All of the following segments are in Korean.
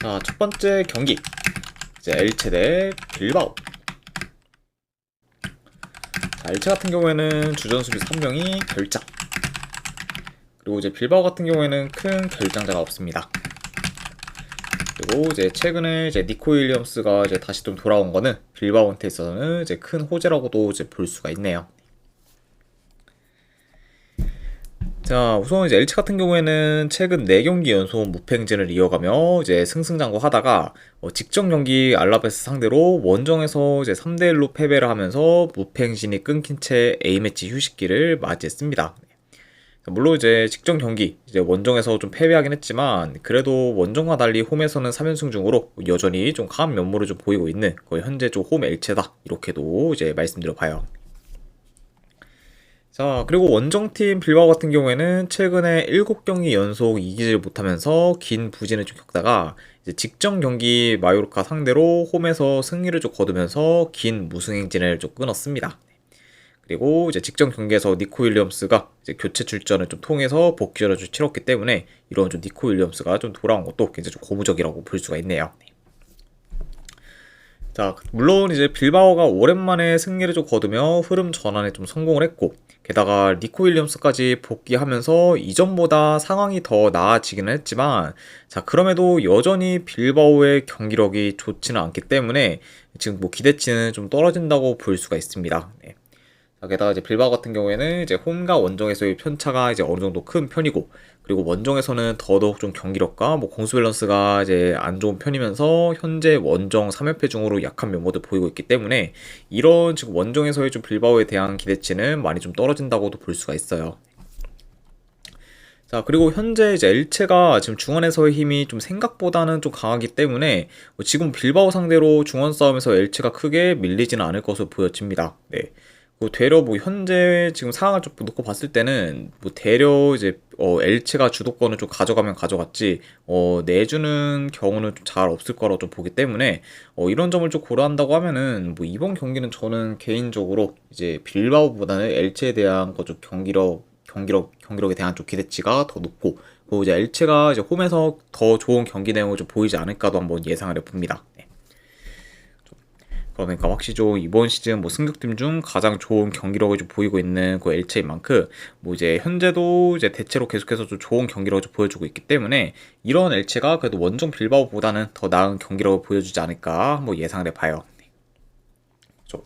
자, 첫 번째 경기 이제 엘체 대 빌바오. 자, 엘체 같은 경우에는 주전 수비수 1명이 결장, 그리고 이제 빌바오 같은 경우에는 큰 결장자가 없습니다. 그리고 이제 최근에 이제 니코 윌리엄스가 이제 다시 좀 돌아온 거는 빌바오한테 있어서는 이제 큰 호재라고도 이제 볼 수가 있네요. 자, 우선 이제 엘체 같은 경우에는 최근 4경기 연속 무패행진을 이어가며 이제 승승장구하다가 직전 경기 알라베스 상대로 원정에서 이제 3대1로 패배를 하면서 무패행진이 끊긴 채 A매치 휴식기를 맞이했습니다. 물론 이제 직전 경기 이제 원정에서 좀 패배하긴 했지만 그래도 원정과 달리 홈에서는 3연승 중으로 여전히 좀 강한 면모를 좀 보이고 있는 거의 현재 좀 홈 엘체다, 이렇게도 이제 말씀드려 봐요. 자, 그리고 원정팀 빌바오 같은 경우에는 최근에 7경기 연속 이기질 못하면서 긴 부진을 좀 겪다가 이제 직전 경기 마요르카 상대로 홈에서 승리를 좀 거두면서 긴 무승행진을 좀 끊었습니다. 그리고 이제 직전 경기에서 니코 윌리엄스가 이제 교체 출전을 좀 통해서 복귀전을 좀 치렀기 때문에 이런 좀 니코 윌리엄스가 좀 돌아온 것도 굉장히 좀 고무적이라고 볼 수가 있네요. 자, 물론 이제 빌바오가 오랜만에 승리를 좀 거두며 흐름 전환에 좀 성공을 했고, 게다가 니코 윌리엄스까지 복귀하면서 이전보다 상황이 더 나아지기는 했지만, 자, 그럼에도 여전히 빌바오의 경기력이 좋지는 않기 때문에 지금 뭐 기대치는 좀 떨어진다고 볼 수가 있습니다. 네. 게다가 이제 빌바오 같은 경우에는 이제 홈과 원정에서의 편차가 이제 어느 정도 큰 편이고, 그리고 원정에서는 더더욱 좀 경기력과 뭐 공수 밸런스가 이제 안 좋은 편이면서 현재 원정 3연패 중으로 약한 면모를 보이고 있기 때문에 이런 지금 원정에서의 좀 빌바오에 대한 기대치는 많이 좀 떨어진다고도 볼 수가 있어요. 자, 그리고 현재 이제 엘체가 지금 중원에서의 힘이 좀 생각보다는 좀 강하기 때문에 지금 빌바오 상대로 중원 싸움에서 엘체가 크게 밀리지는 않을 것으로 보여집니다. 네. 되려 뭐 현재 지금 상황을 좀 놓고 봤을 때는 뭐 되려 이제 엘체가 주도권을 좀 가져가면 가져갔지 내주는 경우는 좀 잘 없을 거라고 좀 보기 때문에 이런 점을 좀 고려한다고 하면은 뭐 이번 경기는 저는 개인적으로 이제 빌바오보다는 엘체에 대한 좀 경기력에 대한 좀 기대치가 더 높고, 그리고 이제 엘체가 이제 홈에서 더 좋은 경기 내용을 좀 보이지 않을까도 한번 예상을 해봅니다. 네. 그러니까 확실히 좀 이번 시즌 뭐 승격팀 중 가장 좋은 경기력을 좀 보이고 있는 그 엘체인 만큼 뭐 이제 현재도 이제 대체로 계속해서 좀 좋은 경기력을 좀 보여주고 있기 때문에 이런 엘체가 그래도 원정 빌바오보다는 더 나은 경기력을 보여주지 않을까 한번 예상을 해봐요. 그렇죠.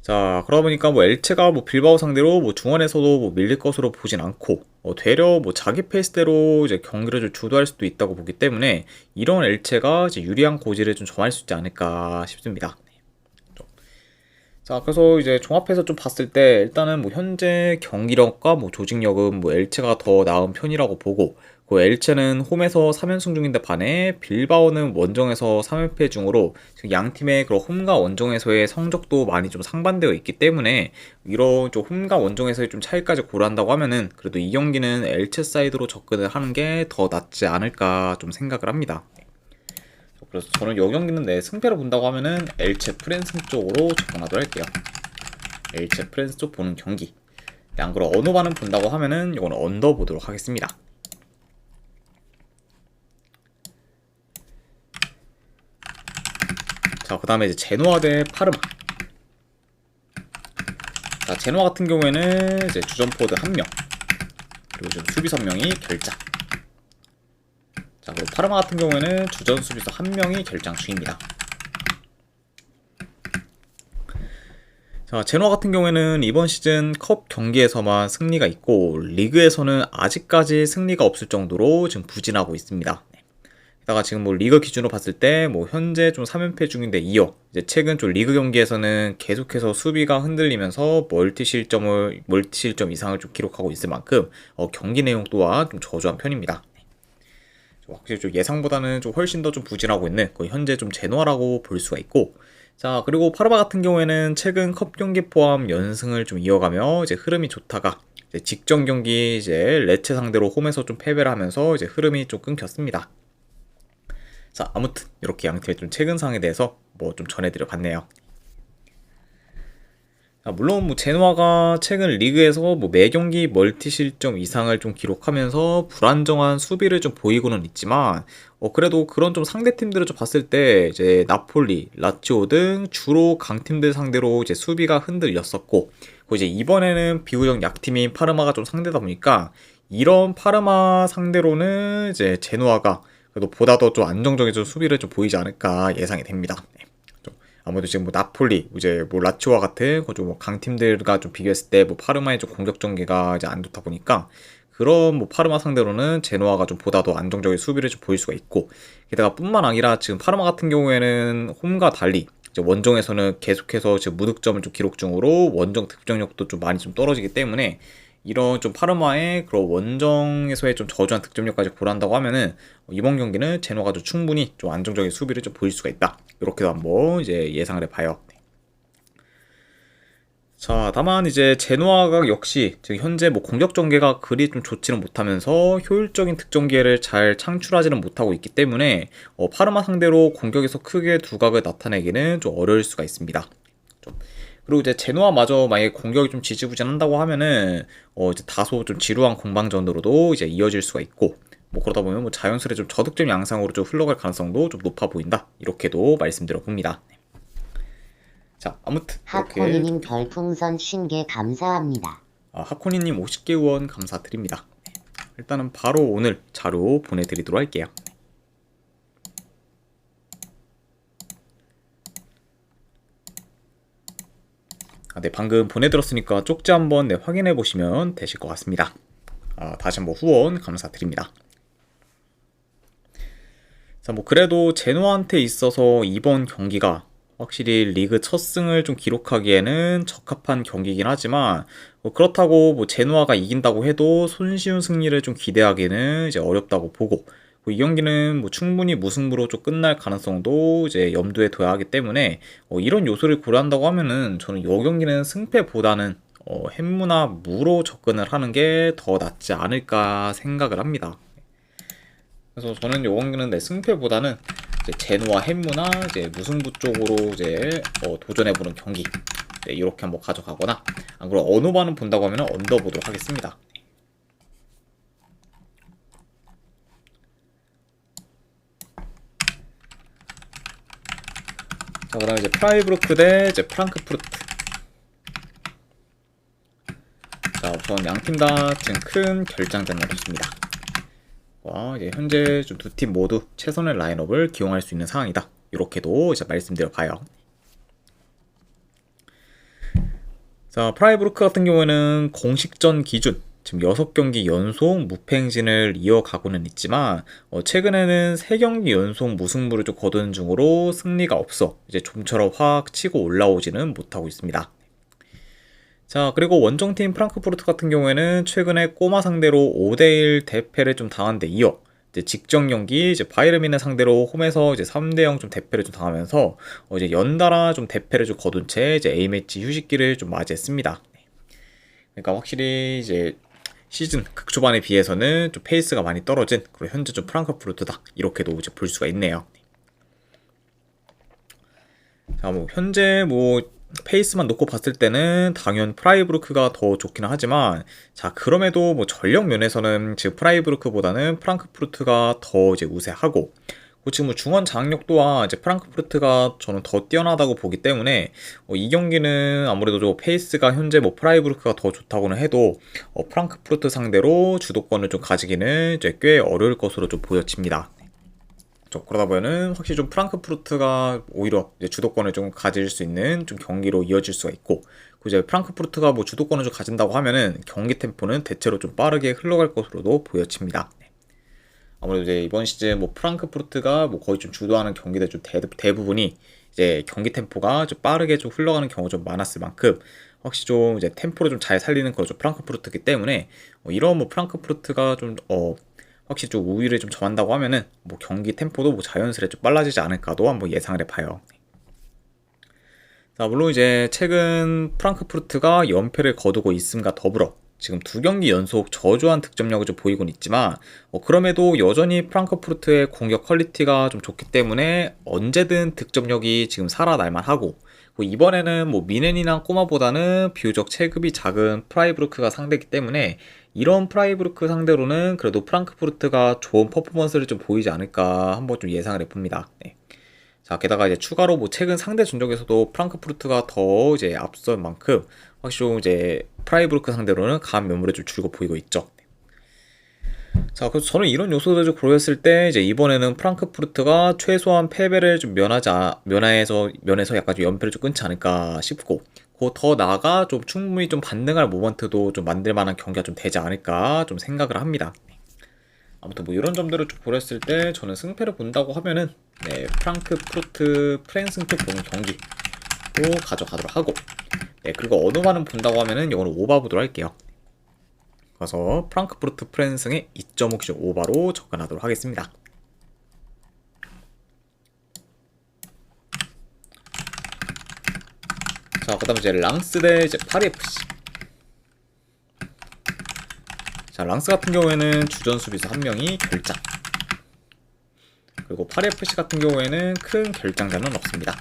자, 그러다 보니까 뭐 엘체가 뭐 빌바오 상대로 뭐 중원에서도 뭐 밀릴 것으로 보진 않고 되려 뭐 자기 페이스대로 이제 경기를 좀 주도할 수도 있다고 보기 때문에 이런 엘체가 이제 유리한 고지를 좀 점할 수 있지 않을까 싶습니다. 자, 그래서 이제 종합해서 좀 봤을 때 일단은 뭐 현재 경기력과 뭐 조직력은 뭐 엘체가 더 나은 편이라고 보고, 그 엘체는 홈에서 3연승 중인데 반해 빌바오는 원정에서 3연패 중으로 지금 양 팀의 그런 홈과 원정에서의 성적도 많이 좀 상반되어 있기 때문에 이런 좀 홈과 원정에서의 좀 차이까지 고려한다고 하면은 그래도 이 경기는 엘체 사이드로 접근을 하는 게 더 낫지 않을까 좀 생각을 합니다. 그래서 저는 이 경기는 내 승패를 본다고 하면은 엘체 프랜스 쪽으로 접근하도록 할게요. 엘체 프랜스 쪽 보는 경기. 양그로 언어반은 본다고 하면은 이건 언더 보도록 하겠습니다. 자, 그 다음에 이제 제노아 대 파르마. 자, 제노아 같은 경우에는 이제 주전 포드 1명, 그리고 좀 수비수 1명이 결장. 자, 그리고 파르마 같은 경우에는 주전 수비수 1명이 결장 중입니다. 자, 제노아 같은 경우에는 이번 시즌 컵 경기에서만 승리가 있고 리그에서는 아직까지 승리가 없을 정도로 지금 부진하고 있습니다. 게다가 지금 뭐 리그 기준으로 봤을 때 뭐 현재 좀 3연패 중인데 이어 이제 최근 좀 리그 경기에서는 계속해서 수비가 흔들리면서 멀티 실점 이상을 좀 기록하고 있을 만큼 경기 내용 또한 좀 저조한 편입니다. 확실히 좀 예상보다는 좀 훨씬 더 좀 부진하고 있는 거의 현재 좀 제노아라고 볼 수가 있고, 자, 그리고 파르마 같은 경우에는 최근 컵 경기 포함 연승을 좀 이어가며 이제 흐름이 좋다가 이제 직전 경기 이제 레체 상대로 홈에서 좀 패배를 하면서 이제 흐름이 좀 끊겼습니다. 자, 아무튼 이렇게 양 팀의 좀 최근 상황에 대해서 뭐 좀 전해드려 봤네요. 물론 뭐 제노아가 최근 리그에서 뭐 매 경기 멀티 실점 이상을 좀 기록하면서 불안정한 수비를 좀 보이고는 있지만 그래도 그런 좀 상대 팀들을 좀 봤을 때 이제 나폴리, 라치오 등 주로 강팀들 상대로 이제 수비가 흔들렸었고 그리고 이제 이번에는 비교적 약팀인 파르마가 좀 상대다 보니까 이런 파르마 상대로는 이제 제노아가 그래도 보다 더 좀 안정적인 좀 수비를 좀 보이지 않을까 예상이 됩니다. 아무래도 지금 뭐 나폴리, 이제 뭐 라치오와 같은 뭐 강팀들과 좀 비교했을 때 뭐 파르마의 좀 공격 전개가 이제 안 좋다 보니까 그런 뭐 파르마 상대로는 제노아가 좀 보다 더 안정적인 수비를 좀 보일 수가 있고 게다가 뿐만 아니라 지금 파르마 같은 경우에는 홈과 달리 이제 원정에서는 계속해서 지금 무득점을 좀 기록 중으로 원정 득점력도 좀 많이 좀 떨어지기 때문에 이런 좀 파르마의 그런 원정에서의 좀 저조한 득점력까지 고려한다고 하면은 이번 경기는 제노가 좀 충분히 좀 안정적인 수비를 좀 보일 수가 있다. 이렇게도 한번 이제 예상을 해봐요. 자, 다만 이제 제노아가 역시 지금 현재 뭐 공격 전개가 그리 좀 좋지는 못하면서 효율적인 득점 기회를 잘 창출하지는 못하고 있기 때문에 파르마 상대로 공격에서 크게 두각을 나타내기는 좀 어려울 수가 있습니다. 그리고 이제 제노아마저 만약에 공격이 좀 지지부진한다고 하면은 이제 다소 좀 지루한 공방전으로도 이제 이어질 수가 있고 뭐 그러다 보면 뭐 자연스레 좀 저득점 양상으로 좀 흘러갈 가능성도 좀 높아 보인다. 이렇게도 말씀드려 봅니다. 자, 아무튼 이렇게 하코니님 별풍선 50개 감사합니다. 하코니님 50개 후원 감사드립니다. 일단은 바로 오늘 자료 보내드리도록 할게요. 네, 방금 보내드렸으니까 쪽지 한번 확인해 보시면 되실 것 같습니다. 다시 한번 후원 감사드립니다. 자, 뭐 그래도 제노한테 있어서 이번 경기가 확실히 리그 첫 승을 좀 기록하기에는 적합한 경기이긴 하지만 그렇다고 뭐 제노아가 이긴다고 해도 손쉬운 승리를 좀 기대하기는 이제 어렵다고 보고 이 경기는 뭐 충분히 무승부로 좀 끝날 가능성도 이제 염두에 둬야 하기 때문에 이런 요소를 고려한다고 하면은 저는 이 경기는 승패보다는 햄무나 무로 접근을 하는 게 더 낫지 않을까 생각을 합니다. 그래서 저는 이 경기는 내 승패보다는 이제 제노와 햄무나 이제 무승부 쪽으로 이제 도전해보는 경기 이렇게 한번 가져가거나 안 그러면 언어반은 본다고 하면 언더 보도록 하겠습니다. 자, 그 다음에 이제 프라이부르크 대 이제 프랑크푸르트. 자, 우선 양팀 다 지금 큰 결장전이 없습니다. 이제 현재 좀 두 팀 모두 최선의 라인업을 기용할 수 있는 상황이다. 이렇게도 이제 말씀드려 봐요. 자, 프라이부르크 같은 경우에는 공식전 기준 지금 6경기 연속 무패 행진을 이어가고는 있지만 최근에는 3경기 연속 무승부를 좀 거둔 중으로 승리가 없어 이제 좀처럼 확 치고 올라오지는 못하고 있습니다. 자, 그리고 원정팀 프랑크푸르트 같은 경우에는 최근에 꼬마 상대로 5대1 대패를 좀 당한 데 이어 이제 직전 경기 이제 바이에른 상대로 홈에서 이제 3대0 좀 대패를 좀 당하면서 이제 연달아 좀 대패를 좀 거둔 채 이제 A매치 휴식기를 좀 맞이했습니다. 그러니까 확실히 이제 시즌 극초반에 비해서는 좀 페이스가 많이 떨어진 그리고 현재 좀 프랑크푸르트다 이렇게도 이제 볼 수가 있네요. 자, 뭐 현재 뭐 페이스만 놓고 봤을 때는 당연 프라이부르크가 더 좋기는 하지만 자, 그럼에도 뭐 전력 면에서는 지금 프라이부르크보다는 프랑크푸르트가 더 이제 우세하고 지금 뭐 중원 장악력 또한 이제 프랑크푸르트가 저는 더 뛰어나다고 보기 때문에 이 경기는 아무래도 좀 페이스가 현재 뭐 프라이부르크가 더 좋다고는 해도 프랑크푸르트 상대로 주도권을 좀 가지기는 이제 꽤 어려울 것으로 좀 보여집니다. 그러다 보면은 확실히 좀 프랑크푸르트가 오히려 이제 주도권을 좀 가질 수 있는 좀 경기로 이어질 수가 있고 이제 프랑크푸르트가 뭐 주도권을 좀 가진다고 하면은 경기 템포는 대체로 좀 빠르게 흘러갈 것으로도 보여집니다. 아무래도 이제 이번 시즌 뭐 프랑크푸르트가 뭐 거의 좀 주도하는 경기들 좀 대부분이 이제 경기 템포가 좀 빠르게 좀 흘러가는 경우가 좀 많았을 만큼 확실히 좀 이제 템포를 좀 잘 살리는 그런 좀 프랑크푸르트이기 때문에 이런 뭐 프랑크푸르트가 좀 확실히 좀 우위를 좀 점한다고 하면은 뭐 경기 템포도 뭐 자연스레 좀 빨라지지 않을까도 한번 예상을 해봐요. 자, 물론 이제 최근 프랑크푸르트가 연패를 거두고 있음과 더불어 지금 2경기 연속 저조한 득점력을 좀 보이곤 있지만 그럼에도 여전히 프랑크푸르트의 공격 퀄리티가 좀 좋기 때문에 언제든 득점력이 지금 살아날만 하고 뭐 이번에는 뭐 미넨이나 꼬마보다는 비교적 체급이 작은 프라이부르크가 상대이기 때문에 이런 프라이부르크 상대로는 그래도 프랑크푸르트가 좋은 퍼포먼스를 좀 보이지 않을까 한번 좀 예상을 해봅니다. 네. 자, 게다가 이제 추가로 뭐 최근 상대 전적에서도 프랑크푸르트가 더 이제 앞선 만큼 확실히 좀 이제 프라이부르크 상대로는 강한 면모를 좀 줄고 보이고 있죠. 자, 그래서 저는 이런 요소들을 좀 고려했을 때 이제 이번에는 프랑크푸르트가 최소한 패배를 좀 면해서 약간 좀 연패를 좀 끊지 않을까 싶고, 그 더 나아가 좀 충분히 좀 반등할 모먼트도 좀 만들 만한 경기가 좀 되지 않을까 좀 생각을 합니다. 아무튼 뭐 이런 점들을 좀 고렸을 때 저는 승패를 본다고 하면은 네, 프랑크푸르트 프랜승 쪽 보는 경기도 가져가도록 하고, 네, 그리고 어느만은 본다고 하면은 이거는 오바 보도록 할게요. 그래서 프랑크푸르트 프랜승의 2.5 기준 오바로 접근하도록 하겠습니다. 자, 그 다음에 이제 랑스 대 이제 파리FC. 자, 랑스 같은 경우에는 주전 수비수 한 명이 결장. 그리고 파리FC 같은 경우에는 큰 결장자는 없습니다.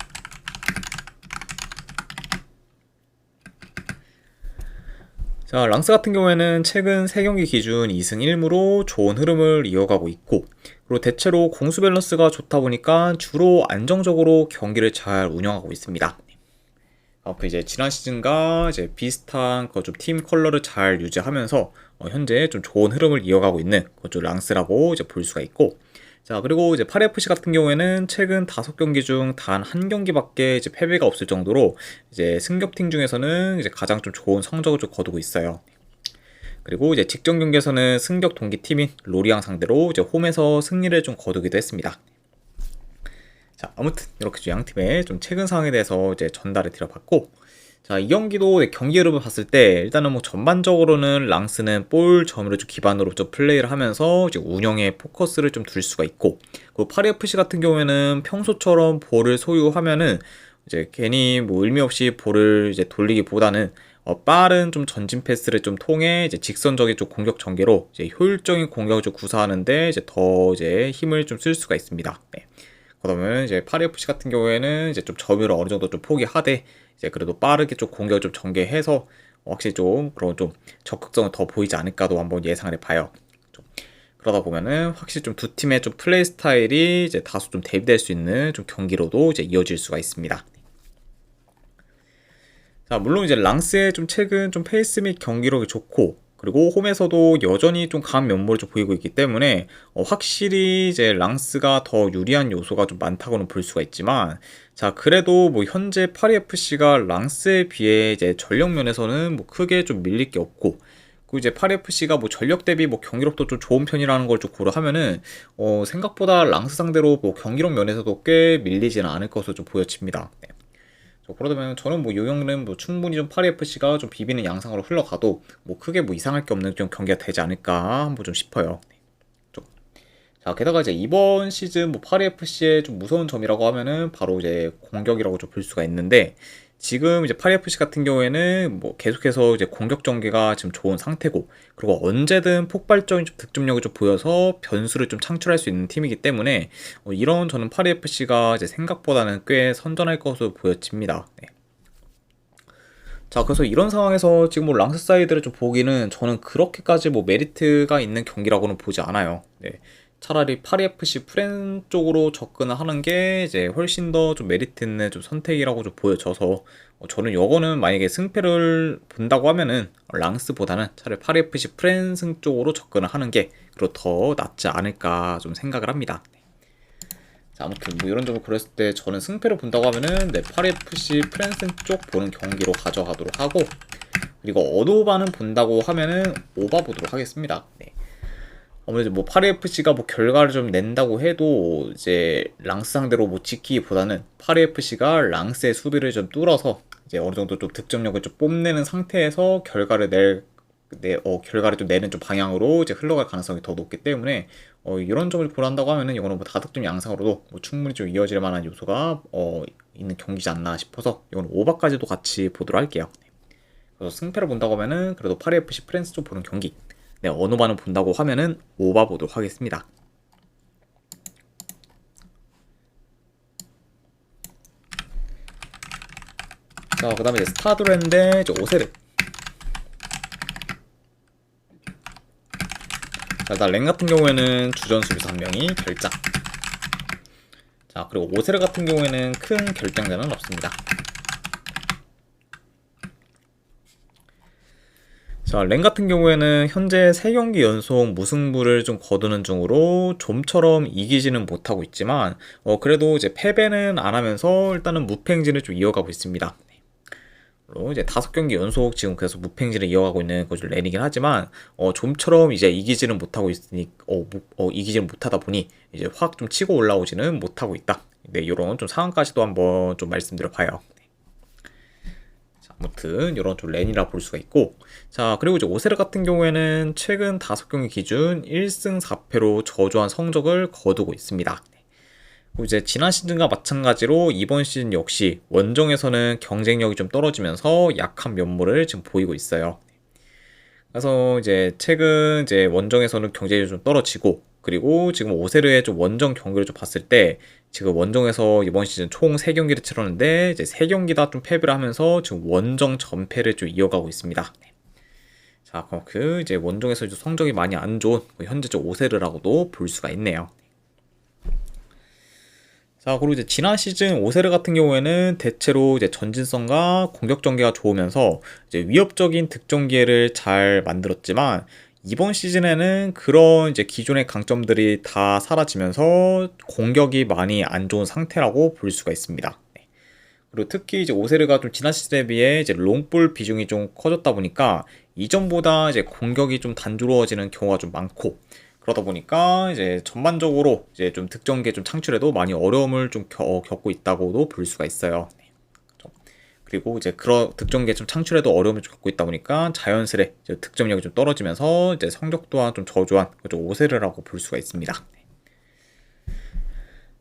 자, 랑스 같은 경우에는 최근 3경기 기준 2승 1무로 좋은 흐름을 이어가고 있고, 그리고 대체로 공수 밸런스가 좋다 보니까 주로 안정적으로 경기를 잘 운영하고 있습니다. 그 이제 지난 시즌과 이제 비슷한 그 좀 팀 컬러를 잘 유지하면서 현재 좀 좋은 흐름을 이어가고 있는 그좀 랑스라고 이제 볼 수가 있고, 자, 그리고 이제 8FC 같은 경우에는 최근 5경기 중 단 한 경기밖에 이제 패배가 없을 정도로 이제 승격팀 중에서는 이제 가장 좀 좋은 성적을 좀 거두고 있어요. 그리고 이제 직전 경기에서는 승격 동기 팀인 로리앙 상대로 이제 홈에서 승리를 좀 거두기도 했습니다. 자, 아무튼 이렇게 양 팀의 좀 최근 상황에 대해서 이제 전달을 드려봤고, 자, 이 경기도 경기 흐름을 봤을 때 일단은 뭐 전반적으로는 랑스는 볼 점유를 좀 기반으로 좀 플레이를 하면서 이제 운영에 포커스를 좀 둘 수가 있고, 그리고 파리FC 같은 경우에는 평소처럼 볼을 소유하면은 이제 괜히 뭐 의미 없이 볼을 이제 돌리기보다는 빠른 좀 전진 패스를 좀 통해 이제 직선적인 좀 공격 전개로 이제 효율적인 공격을 좀 구사하는데 이제 더 이제 힘을 좀 쓸 수가 있습니다. 네. 그러면 이제 파리FC 같은 경우에는 이제 좀 점유를 어느 정도 좀 포기하되 이제 그래도 빠르게 좀 공격을 좀 전개해서 확실히 좀 그런 좀 적극성을 더 보이지 않을까도 한번 예상을 해봐요. 좀 그러다 보면은 확실히 좀 두 팀의 좀 플레이 스타일이 이제 다소 좀 대비될 수 있는 좀 경기로도 이제 이어질 수가 있습니다. 자, 물론 이제 랑스의 좀 최근 좀 페이스 및 경기력이 좋고, 그리고 홈에서도 여전히 좀 강한 면모를 좀 보이고 있기 때문에 확실히 이제 랑스가 더 유리한 요소가 좀 많다고는 볼 수가 있지만, 자, 그래도 뭐 현재 파리FC가 랑스에 비해 이제 전력 면에서는 뭐 크게 좀 밀릴 게 없고, 그 이제 파리FC가 뭐 전력 대비 뭐 경기력도 좀 좋은 편이라는 걸 좀 고려하면은 생각보다 랑스 상대로 뭐 경기력 면에서도 꽤 밀리지는 않을 것으로 좀 보여집니다. 네. 그러다 보면 저는 뭐 요경은 뭐 충분히 좀 파리FC가 좀 비비는 양상으로 흘러가도 뭐 크게 뭐 이상할 게 없는 좀 경기가 되지 않을까 한번 좀 싶어요. 네. 좀. 자, 게다가 이제 이번 시즌 뭐 파리FC의 좀 무서운 점이라고 하면은 바로 이제 공격이라고 좀 볼 수가 있는데, 지금 이제 파리FC 같은 경우에는 뭐 계속해서 이제 공격 전개가 지금 좋은 상태고, 그리고 언제든 폭발적인 좀 득점력을 좀 보여서 변수를 좀 창출할 수 있는 팀이기 때문에 이런 저는 파리FC가 이제 생각보다는 꽤 선전할 것으로 보여집니다. 네. 자, 그래서 이런 상황에서 지금 뭐 랑스 사이드를 좀 보기는 저는 그렇게까지 뭐 메리트가 있는 경기라고는 보지 않아요. 네. 차라리 파리FC 프렌 쪽으로 접근을 하는 게 이제 훨씬 더 좀 메리트 있는 좀 선택이라고 좀 보여져서 저는 요거는 만약에 승패를 본다고 하면은 랑스보다는 차라리 파리FC 프렌승 쪽으로 접근을 하는 게 그리고 더 낫지 않을까 좀 생각을 합니다. 자, 아무튼 뭐 이런 점을 고렸을 때 저는 승패를 본다고 하면은 네, 파리FC 프랜슨 쪽 보는 경기로 가져가도록 하고, 그리고 어도바는 본다고 하면은 오바 보도록 하겠습니다. 네. 아무래도 뭐 파리FC가 뭐 결과를 좀 낸다고 해도 이제 랑스 상대로 뭐 지키기보다는 파리FC가 랑스의 수비를 좀 뚫어서 이제 어느 정도 좀 득점력을 좀 뽐내는 상태에서 결과를 좀 내는 좀 방향으로 이제 흘러갈 가능성이 더 높기 때문에 이런 점을 고려한다고 하면은 이거는 뭐 다득점 양상으로도 뭐 충분히 좀 이어질 만한 요소가 있는 경기지 않나 싶어서 이건 오바까지도 같이 보도록 할게요. 그래서 승패를 본다고 하면은 그래도 파리FC 프랜스 쪽 보는 경기, 네, 어노바는 본다고 하면은 오바 보도록 하겠습니다. 자, 그 다음에 이제 스타드랜드 이제 오세르. 자, 일단 랭 같은 경우에는 주전 수비수 한 명이 결장. 자, 그리고 오세르 같은 경우에는 큰 결장자는 없습니다. 자, 랭 같은 경우에는 현재 3경기 연속 무승부를 좀 거두는 중으로 좀처럼 이기지는 못하고 있지만 그래도 이제 패배는 안 하면서 일단은 무패행진을 좀 이어가고 있습니다. 물론 이제 5경기 연속 지금 계속 무패행진을 이어가고 있는 것이 렌이긴 하지만 좀처럼 이제 이기지는 못하고 있으니 이기지는 못하다 보니 이제 확 좀 치고 올라오지는 못하고 있다. 네, 이런 좀 상황까지도 한번 좀 말씀드려 봐요. 아무튼 이런 좀 렌이라 볼 수가 있고, 자, 그리고 이제 오세르 같은 경우에는 최근 5경기 기준 1승 4패로 저조한 성적을 거두고 있습니다. 그리고 이제 지난 시즌과 마찬가지로 이번 시즌 역시 원정에서는 경쟁력이 좀 떨어지면서 약한 면모를 지금 보이고 있어요. 그래서 이제 최근 이제 원정에서는 경쟁력이 좀 떨어지고, 그리고 지금 오세르의 좀 원정 경기를 좀 봤을 때 지금 원정에서 이번 시즌 총 3경기를 치렀는데 이제 3경기 다 좀 패배를 하면서 지금 원정 전패를 좀 이어가고 있습니다. 자, 그 이제 원정에서 이제 성적이 많이 안 좋은 현재적 오세르라고도 볼 수가 있네요. 자, 그리고 이제 지난 시즌 오세르 같은 경우에는 대체로 이제 전진성과 공격 전개가 좋으면서 이제 위협적인 득점 기회를 잘 만들었지만 이번 시즌에는 그런 이제 기존의 강점들이 다 사라지면서 공격이 많이 안 좋은 상태라고 볼 수가 있습니다. 그리고 특히 이제 오세르가 좀 지난 시즌에 비해 이제 롱볼 비중이 좀 커졌다 보니까 이전보다 이제 공격이 좀 단조로워지는 경우가 좀 많고, 그러다 보니까 이제 전반적으로 이제 좀 득점기에 좀 창출에도 많이 어려움을 좀 겪고 있다고도 볼 수가 있어요. 그리고 이제 그런 득점기에 좀 창출에도 어려움을 좀 겪고 있다 보니까 자연스레 이제 득점력이 좀 떨어지면서 이제 성적 또한 좀 저조한 오세르라고 볼 수가 있습니다.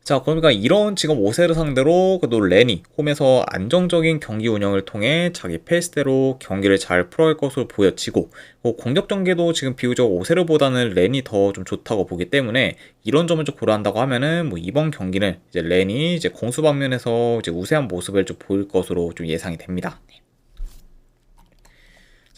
자, 그러니까 이런 지금 오세르 상대로 그래도 렌이 홈에서 안정적인 경기 운영을 통해 자기 페이스대로 경기를 잘 풀어갈 것으로 보여지고, 공격 전개도 지금 비교적 오세르보다는 렌이 더 좀 좋다고 보기 때문에 이런 점을 좀 고려한다고 하면은 이번 경기는 이제 렌이 이제 공수 방면에서 이제 우세한 모습을 좀 보일 것으로 좀 예상이 됩니다.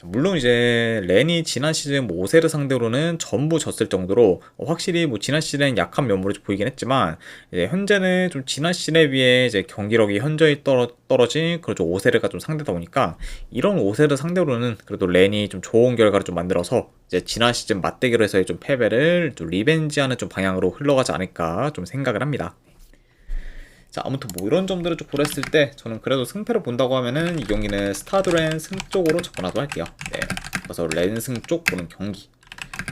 물론 이제 렌이 지난 시즌 오세르 상대로는 전부 졌을 정도로 확실히 지난 시즌엔 약한 면모를 보이긴 했지만 이제 현재는 좀 지난 시즌에 비해 이제 경기력이 현저히 떨어진 그런 오세르가 좀 상대다 보니까 이런 오세르 상대로는 그래도 렌이 좀 좋은 결과를 좀 만들어서 이제 지난 시즌 맞대결에서의 좀 패배를 좀 리벤지하는 좀 방향으로 흘러가지 않을까 좀 생각을 합니다. 자, 아무튼 이런 점들을 좀 고려했을 때 저는 그래도 승패를 본다고 하면은 이 경기는 스타드랜 승 쪽으로 접근하도록 할게요. 네, 그래서 렌승 쪽 보는 경기.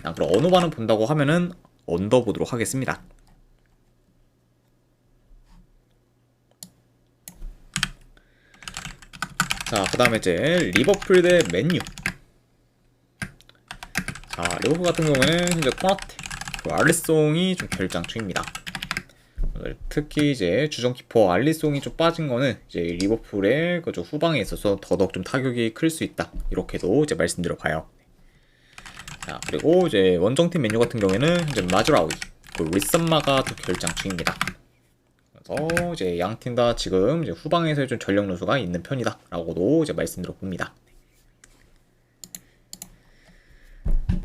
그럼 어느 반을 본다고 하면은 언더 보도록 하겠습니다. 자, 그 다음에 이제 리버풀 대 맨유. 자, 리버풀 같은 경우에는 현재 코나테, 알리송이 좀 결장 중입니다. 특히 이제 주전 키퍼 알리송이 좀 빠진 거는 이제 리버풀의 그 후방에 있어서 더더욱 좀 타격이 클 수 있다, 이렇게도 이제 말씀드려 봐요. 자, 그리고 이제 원정팀 맨유 같은 경우에는 이제 마즈라위, 리썸마가 또 결장 중입니다. 그래서 이제 양 팀 다 지금 이제 후방에서 좀 전력 누수가 있는 편이다라고도 이제 말씀드려 봅니다.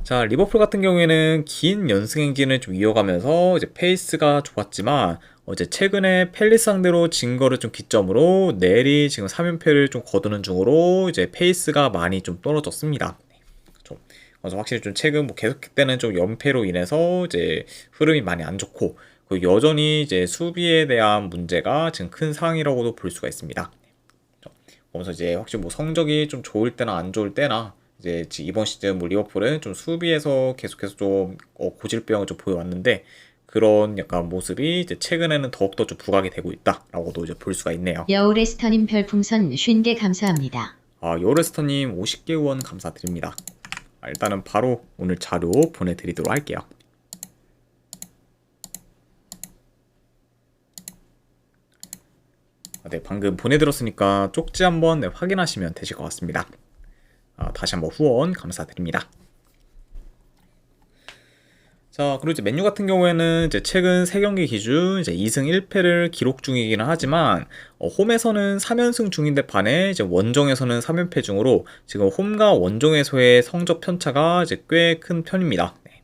자, 리버풀 같은 경우에는 긴 연승 행진을 좀 이어가면서 이제 페이스가 좋았지만 이제 최근에 팰리스 상대로 진 거를 좀 기점으로 내일이 지금 3연패를 좀 거두는 중으로 이제 페이스가 많이 좀 떨어졌습니다. 그래서 확실히 좀 최근 계속되는 좀 연패로 인해서 이제 흐름이 많이 안 좋고, 여전히 이제 수비에 대한 문제가 지금 큰 상황이라고도 볼 수가 있습니다. 그래서 이제 확실히 성적이 좀 좋을 때나 안 좋을 때나 이제 이번 시즌 리버풀은 좀 수비에서 계속해서 좀 고질병을 좀 보여왔는데 그런 약간 모습이 이제 최근에는 더욱더 좀 부각이 되고 있다라고도 이제 볼 수가 있네요. 여우레스터님 별풍선 50개 감사합니다. 여우레스터님 50개 후원 감사드립니다. 일단은 바로 오늘 자료 보내드리도록 할게요. 네, 방금 보내드렸으니까 쪽지 한번 확인하시면 되실 것 같습니다. 다시 한번 후원 감사드립니다. 자, 그리고 이제 맨유 같은 경우에는 이제 최근 3경기 기준 이제 2승 1패를 기록 중이기는 하지만 홈에서는 3연승 중인데 반해 이제 원정에서는 3연패 중으로 지금 홈과 원정에서의 성적 편차가 이제 꽤 큰 편입니다. 네.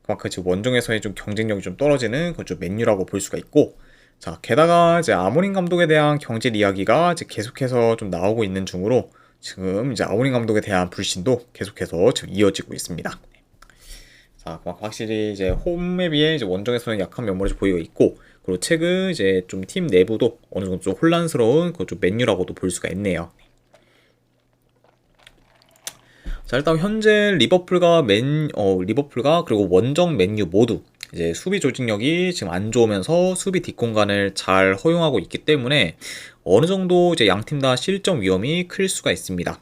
그만큼 지금 원정에서의 좀 경쟁력이 좀 떨어지는 그건 좀 맨유라고 볼 수가 있고, 자, 게다가 이제 아모린 감독에 대한 경질 이야기가 이제 계속해서 좀 나오고 있는 중으로 지금 이제 아모린 감독에 대한 불신도 계속해서 지금 이어지고 있습니다. 자, 그만큼 확실히 이제 홈에 비해 이제 원정에서는 약한 면모를 보이고 있고, 그리고 최근 이제 좀 팀 내부도 어느 정도 좀 혼란스러운 그 좀 맨유라고도 볼 수가 있네요. 자, 일단 현재 리버풀과 그리고 원정 맨유 모두 이제 수비 조직력이 지금 안 좋으면서 수비 뒷공간을 잘 허용하고 있기 때문에 어느 정도 이제 양 팀 다 실점 위험이 클 수가 있습니다.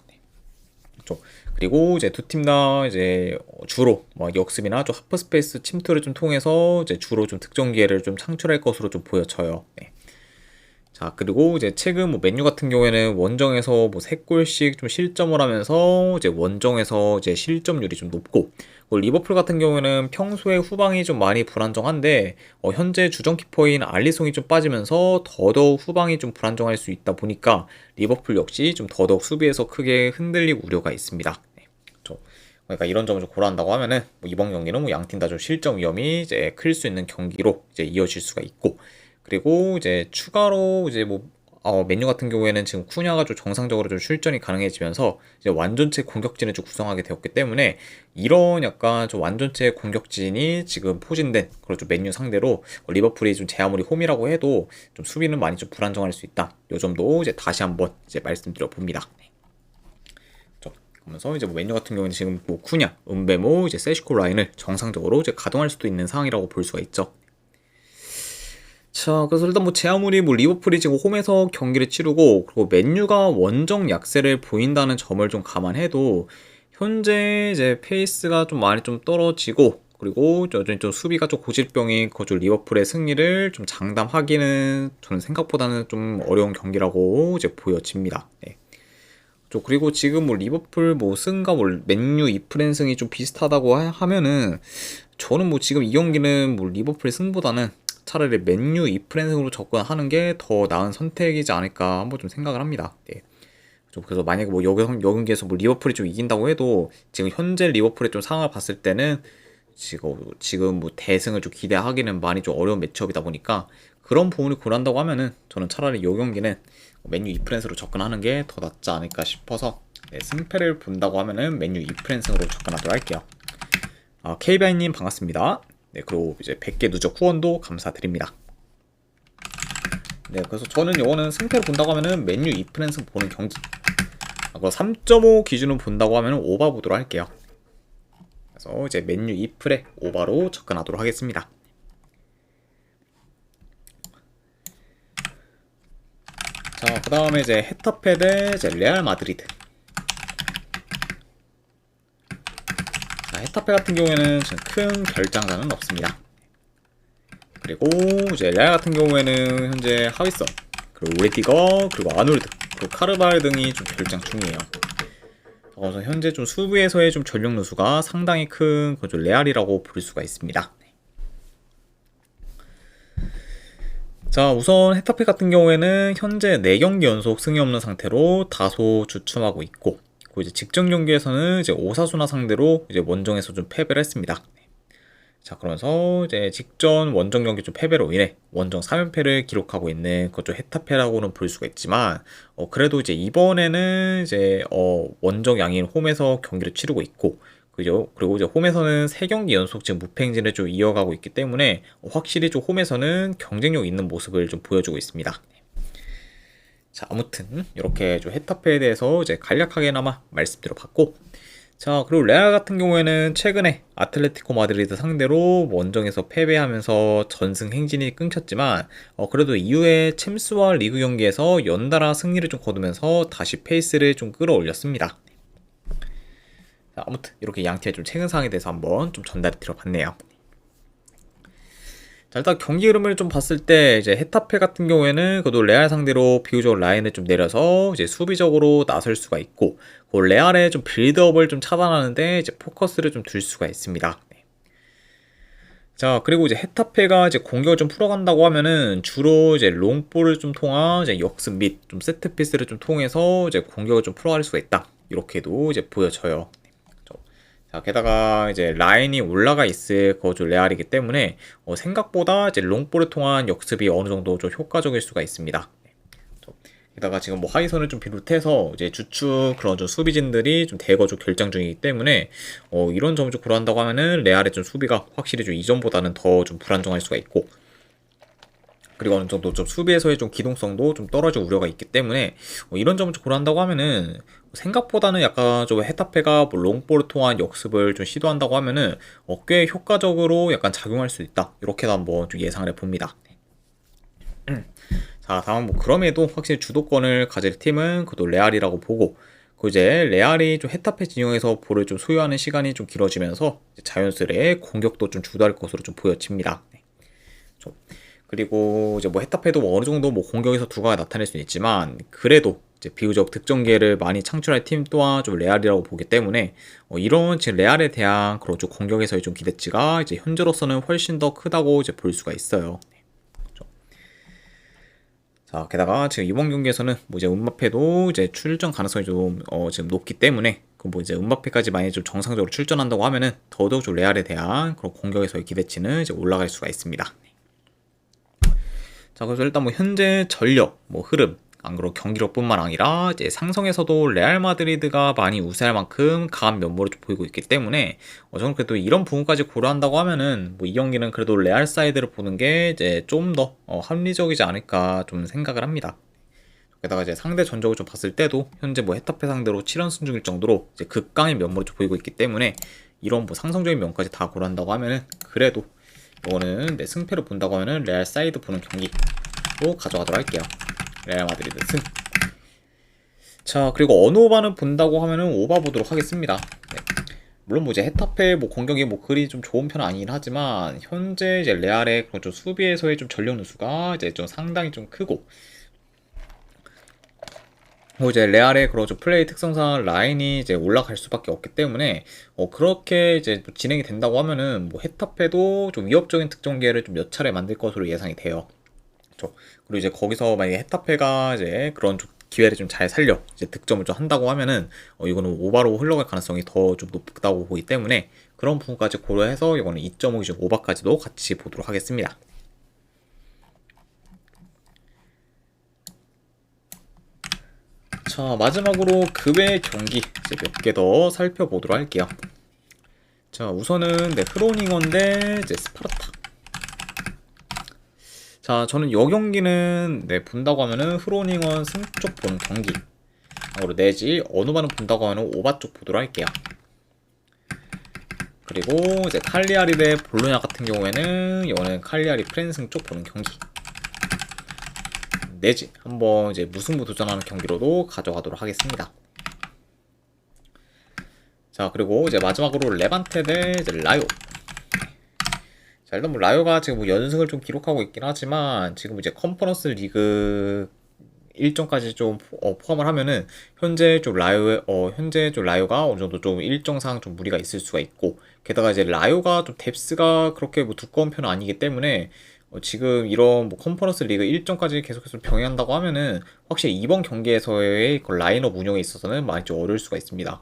그렇죠? 그리고 이제 두 팀 다 이제 주로 뭐 역습이나 좀 하프 스페이스 침투를 좀 통해서 이제 주로 좀 득점 기회를 좀 창출할 것으로 좀 보여져요. 네. 자, 그리고 이제 최근 뭐 맨유 같은 경우에는 원정에서 뭐 3골씩 좀 실점을 하면서 이제 원정에서 이제 실점률이 좀 높고, 리버풀 같은 경우에는 평소에 후방이 좀 많이 불안정한데 현재 주전 키퍼인 알리송이 좀 빠지면서 더더욱 후방이 좀 불안정할 수 있다 보니까 리버풀 역시 좀 더더욱 수비에서 크게 흔들릴 우려가 있습니다. 네, 그렇죠. 그러니까 이런 점을 좀 고려한다고 하면은 뭐 이번 경기는 뭐 양팀 다 좀 실점 위험이 이제 클 수 있는 경기로 이제 이어질 수가 있고, 그리고 이제 추가로 이제 뭐 맨유 같은 경우에는 지금 쿠냐가 좀 정상적으로 좀 출전이 가능해지면서 이제 완전체 공격진을 좀 구성하게 되었기 때문에 이런 약간 좀 완전체 공격진이 지금 포진된 그런 좀 맨유 상대로 리버풀이 좀 제 아무리 홈이라고 해도 좀 수비는 많이 좀 불안정할 수 있다. 요 점도 이제 다시 한번 이제 말씀드려 봅니다. 그러면서 이제 뭐 맨유 같은 경우는 지금 뭐 쿠냐, 은베모, 이제 세시코 라인을 정상적으로 이제 가동할 수도 있는 상황이라고 볼 수가 있죠. 자, 그래서 일단 뭐 제 아무리 뭐 리버풀이 지금 홈에서 경기를 치르고 그리고 맨유가 원정 약세를 보인다는 점을 좀 감안해도 현재 이제 페이스가 좀 많이 좀 떨어지고, 그리고 여전히 좀 수비가 좀 고질병인 거죠. 리버풀의 승리를 좀 장담하기는 저는 생각보다는 좀 어려운 경기라고 이제 보여집니다. 네. 그리고 지금 뭐 리버풀 뭐 승과 뭐 맨유 2프랜 승이 좀 비슷하다고 하면은 저는 뭐 지금 이 경기는 뭐 리버풀 승보다는 차라리 맨유 2프랜 승으로 접근하는 게 더 나은 선택이지 않을까 한번 좀 생각을 합니다. 네. 그래서 만약에 뭐 여경기에서 뭐 리버풀이 좀 이긴다고 해도 지금 현재 리버풀의 좀 상황을 봤을 때는 지금 뭐 대승을 좀 기대하기는 많이 좀 어려운 매치업이다 보니까 그런 부분을 고려한다고 하면은 저는 차라리 이 경기는 맨유 2프랜스로 접근하는 게 더 낫지 않을까 싶어서, 네, 승패를 본다고 하면은 맨유 2프랜스로 접근하도록 할게요. KBI님 반갑습니다. 네, 그리고 이제 100개 누적 후원도 감사드립니다. 네, 그래서 저는 이거는 승패를 본다고 하면은 맨유 2프랜스 보는 경기, 3.5 기준으로 본다고 하면은 오바 보도록 할게요. 그래서 이제 맨유 2프레 오바로 접근하도록 하겠습니다. 자, 그 다음에 이제 헤타페 대 이제 레알 마드리드. 자, 헤타페 같은 경우에는 지금 큰 결장자는 없습니다. 그리고 이제 레알 같은 경우에는 현재 하위성, 그리고 레디거, 그리고 아놀드, 그리고 카르발 등이 좀 결장 중이에요. 그래서 현재 좀 수비에서의 좀 전력 누수가 상당히 큰 좀 레알이라고 볼 수가 있습니다. 자, 우선 헤타페 같은 경우에는 현재 4경기 연속 승이 없는 상태로 다소 주춤하고 있고, 그리고 이제 직전 경기에서는 이제 오사수나 상대로 이제 원정에서 좀 패배를 했습니다. 자, 그러면서 이제 직전 원정 경기 좀 패배로 인해 원정 3연패를 기록하고 있는 그것도 헤타페라고는 볼 수가 있지만, 그래도 이제 이번에는 이제 원정 양인 홈에서 경기를 치르고 있고, 그죠? 그리고 이제 홈에서는 3경기 연속 지금 무패 행진을 좀 이어가고 있기 때문에 확실히 좀 홈에서는 경쟁력 있는 모습을 좀 보여주고 있습니다. 자, 아무튼 이렇게 좀 헤타페에 대해서 이제 간략하게나마 말씀드려봤고, 자, 그리고 레알 같은 경우에는 최근에 아틀레티코 마드리드 상대로 원정에서 패배하면서 전승 행진이 끊겼지만 그래도 이후에 챔스와 리그 경기에서 연달아 승리를 좀 거두면서 다시 페이스를 좀 끌어올렸습니다. 자, 아무튼 이렇게 양팀의 좀 최근 상황에 대해서 한번 좀 전달해 드려봤네요. 자, 일단 경기 흐름을 좀 봤을 때 이제 헤타페 같은 경우에는 그래도 레알 상대로 비교적 라인을 좀 내려서 이제 수비적으로 나설 수가 있고, 그 레알의 좀 빌드업을 좀 차단하는데 이제 포커스를 좀 둘 수가 있습니다. 네. 자, 그리고 이제 헤타페가 이제 공격을 좀 풀어간다고 하면은 주로 이제 롱볼을 좀 통한 이제 역습 및 좀 세트 피스를 좀 통해서 이제 공격을 좀 풀어갈 수가 있다. 이렇게도 이제 보여져요. 자, 게다가 이제 라인이 올라가 있을 거죠 레알이기 때문에 생각보다 이제 롱볼을 통한 역습이 어느 정도 좀 효과적일 수가 있습니다. 게다가 지금 뭐 하이선을 좀 비롯해서 이제 주축 그런 좀 수비진들이 좀 대거 좀 결장 중이기 때문에 이런 점을 좀 고려한다고 하면은 레알의 좀 수비가 확실히 좀 이전보다는 더 좀 불안정할 수가 있고, 그리고 어느 정도 좀 수비에서의 좀 기동성도 좀 떨어질 우려가 있기 때문에 이런 점을 좀 고려한다고 하면은 생각보다는 약간 좀 헤타페가 뭐 롱볼을 통한 역습을 좀 시도한다고 하면은 꽤 효과적으로 약간 작용할 수 있다. 이렇게도 한번 좀 예상을 해봅니다. 자, 다음 뭐 그럼에도 확실히 주도권을 가질 팀은 그래도 레알이라고 보고, 그 이제 레알이 좀 헤타페 진영에서 볼을 좀 소유하는 시간이 좀 길어지면서 자연스레 공격도 좀 주도할 것으로 좀 보여집니다. 그리고 이제 뭐 헤타페도 뭐 어느 정도 뭐 공격에서 두각을 나타낼 수는 있지만 그래도 이제 비교적 득점 기회를 많이 창출할 팀 또한 좀 레알이라고 보기 때문에 이런 지금 레알에 대한 그런 좀 공격에서의 좀 기대치가 이제 현재로서는 훨씬 더 크다고 이제 볼 수가 있어요. 자, 게다가 지금 이번 경기에서는 뭐 이제 음바페도 이제 출전 가능성이 좀 지금 높기 때문에 그 뭐 이제 음바페까지 만약에 좀 정상적으로 출전한다고 하면은 더더욱 좀 레알에 대한 그런 공격에서의 기대치는 이제 올라갈 수가 있습니다. 자, 그래서 일단 뭐 현재 전력, 뭐 흐름, 안 그리고 경기력뿐만 아니라 이제 상성에서도 레알 마드리드가 많이 우세할 만큼 강한 면모를 좀 보이고 있기 때문에 저는 그래도 이런 부분까지 고려한다고 하면은 뭐 이 경기는 그래도 레알 사이드를 보는 게 이제 좀 더 합리적이지 않을까 좀 생각을 합니다. 게다가 이제 상대 전적을 좀 봤을 때도 현재 뭐 헤타페 상대로 7연승 중일 정도로 이제 극강의 면모를 좀 보이고 있기 때문에 이런 뭐 상성적인 면까지 다 고려한다고 하면은 그래도 이거는 내 승패를 본다고 하면은 레알 사이드 보는 경기로 가져가도록 할게요. 레알 마드리드 승. 자, 그리고 어느 오바는 본다고 하면은 오바 보도록 하겠습니다. 네. 물론 뭐 이제 헤타페 뭐 공격이 뭐 그리 좀 좋은 편은 아니긴 하지만 현재 이제 레알의 그런 좀 수비에서의 좀 전력 누수가 이제 좀 상당히 좀 크고, 뭐 이제 레알의 그런 좀 플레이 특성상 라인이 이제 올라갈 수밖에 없기 때문에 그렇게 이제 진행이 된다고 하면은 뭐 헤타페도 좀 위협적인 득점 기회를 좀 몇 차례 만들 것으로 예상이 돼요. 그렇죠. 그리고 이제 거기서 만약에 헤타페가 이제 그런 좀 기회를 좀 잘 살려 이제 득점을 좀 한다고 하면은 이거는 오바로 흘러갈 가능성이 더 좀 높다고 보기 때문에 그런 부분까지 고려해서 이거는 2.5 기준 오바까지도 같이 보도록 하겠습니다. 자, 마지막으로 그 외 경기 이제 몇 개 더 살펴보도록 할게요. 자, 우선은 네, 흐로닝원 대 이제 스파르타. 자, 저는 이 경기는 네, 본다고 하면은 흐로닝원 승 쪽 보는 경기 으로 내지 어느 반은 본다고 하면 오바 쪽 보도록 할게요. 그리고 이제 칼리아리 대 볼로냐 같은 경우에는 이거는 칼리아리 프랜승 쪽 보는 경기 내지 한번 이제 무승부 도전하는 경기로도 가져가도록 하겠습니다. 자, 그리고 이제 마지막으로 레반테 대 이제 라요. 자, 일단 뭐 라요가 지금 뭐 연승을 좀 기록하고 있긴 하지만 지금 이제 컨퍼런스 리그 일정까지 좀 포함을 하면은 현재 좀 라요가 어느 정도 좀 일정상 좀 무리가 있을 수가 있고, 게다가 이제 라요가 좀 뎁스가 그렇게 뭐 두꺼운 편은 아니기 때문에 지금 이런 뭐 컨퍼런스 리그 일정까지 계속해서 병행한다고 하면은 확실히 이번 경기에서의 그 라인업 운영에 있어서는 많이 좀 어려울 수가 있습니다.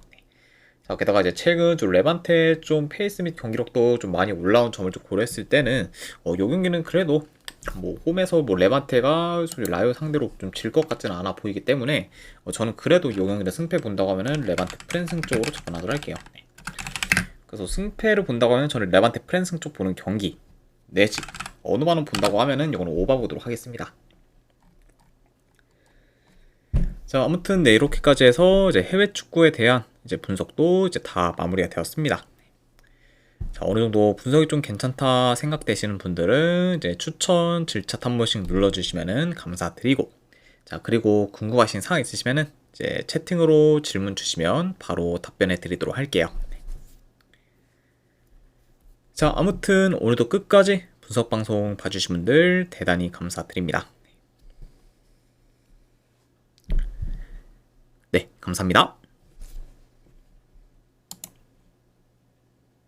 자, 게다가 이제 최근 좀 레반테 좀 페이스 및 경기력도 좀 많이 올라온 점을 좀 고려했을 때는 요 경기는 그래도 뭐 홈에서 뭐 레반테가 라요 상대로 좀 질 것 같지는 않아 보이기 때문에 저는 그래도 요 경기는 승패 본다고 하면은 레반테 프랜승 쪽으로 접근하도록 할게요. 그래서 승패를 본다고 하면 저는 레반테 프랜승 쪽 보는 경기 내지 어느 반은 본다고 하면은 이거는 오바 보도록 하겠습니다. 자, 아무튼 네, 이렇게까지 해서 이제 해외 축구에 대한 이제 분석도 이제 다 마무리가 되었습니다. 자, 어느 정도 분석이 좀 괜찮다 생각되시는 분들은 이제 추천 질차 한 번씩 눌러주시면은 감사드리고, 자, 그리고 궁금하신 사항 있으시면은 이제 채팅으로 질문 주시면 바로 답변해 드리도록 할게요. 자, 아무튼 오늘도 끝까지 분석 방송 봐주신 분들 대단히 감사드립니다. 네, 감사합니다.